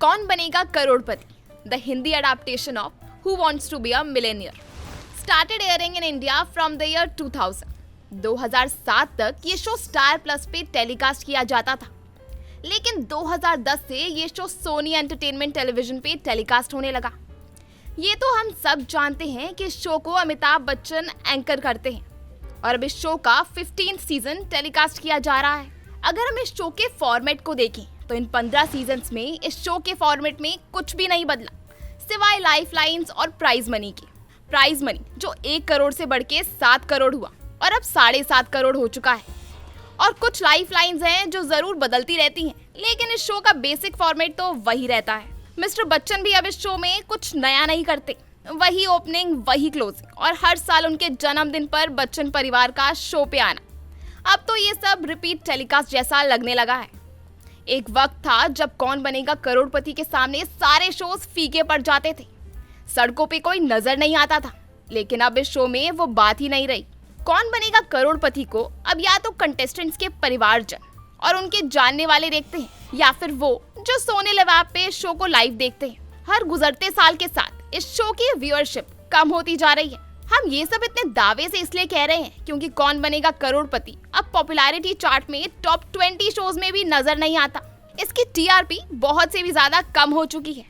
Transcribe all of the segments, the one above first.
कौन Banega Crorepati, the Hindi adaptation of who wants to be a millionaire, started airing in India from the year 2000। 2007 तक ये show Star Plus पे telecast किया जाता था, लेकिन 2010 से ये शो सोनी एंटरटेनमेंट टेलीविजन पे टेलीकास्ट होने लगा। ये तो हम सब जानते हैं कि इस शो को अमिताभ बच्चन एंकर करते हैं और अब इस शो का 15th सीजन टेलीकास्ट किया जा रहा है। अगर हम इस शो के फॉर्मेट को देखें तो इन 15 सीजन्स में इस शो के फॉर्मेट में कुछ भी नहीं बदला, सिवाय लाइफ लाइन्स और प्राइज मनी के। प्राइज मनी जो 1 करोड़ से बढ़ के 7 करोड़ हुआ और अब 7.5 करोड़ हो चुका है। और कुछ लाइफ लाइन्स हैं जो जरूर बदलती रहती हैं, लेकिन इस शो का बेसिक फॉर्मेट तो वही रहता है। मिस्टर बच्चन भी अब इस शो में कुछ नया नहीं करते, वही ओपनिंग, वही क्लोजिंग और हर साल उनके जन्मदिन पर बच्चन परिवार का शो पे आना। अब तो ये सब रिपीट टेलीकास्ट जैसा लगने लगा है। एक वक्त था जब कौन बनेगा करोड़पति के सामने सारे शोज फीके पड़ जाते थे, सड़कों पे कोई नजर नहीं आता था, लेकिन अब इस शो में वो बात ही नहीं रही। कौन बनेगा करोड़पति को अब या तो कंटेस्टेंट्स के परिवारजन और उनके जानने वाले देखते हैं, या फिर वो जो सोनी लिव ऐप पे शो को लाइव देखते हैं। हर गुजरते साल के साथ इस शो की व्यूअरशिप कम होती जा रही है। हम ये सब इतने दावे से इसलिए कह रहे हैं क्योंकि कौन बनेगा करोड़पति अब पॉपुलैरिटी चार्ट में टॉप 20 शोज में भी नजर नहीं आता। इसकी टीआरपी बहुत से भी ज्यादा कम हो चुकी है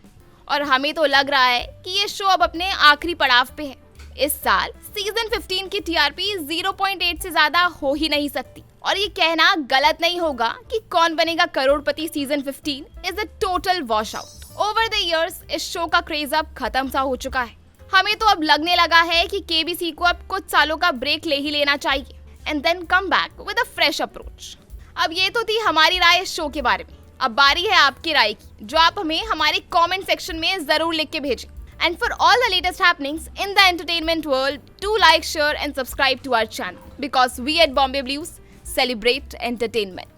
और हमें तो लग रहा है कि ये शो अब अपने आखिरी पड़ाव पे है। इस साल सीजन 15 की टीआरपी 0.8 से ज्यादा हो ही नहीं सकती और ये कहना गलत नहीं होगा कि Kaun Banega Crorepati season 15 is a total wash out. Over the years इस शो का क्रेज अब खत्म सा हो चुका है। हमें तो अब लगने लगा है कि केबीसी को अब कुछ सालों का ब्रेक ले ही लेना चाहिए and then come back with a fresh approach. अब ये तो थी हमारी राय इस शो के बारे में। अब बारी है आपकी राय की, जो आप हमें हमारे कमेंट सेक्शन में जरूर लिख के भेजें। And for all the latest happenings in the entertainment world, do like, share and subscribe to our channel because we at Bombay Blues celebrate entertainment.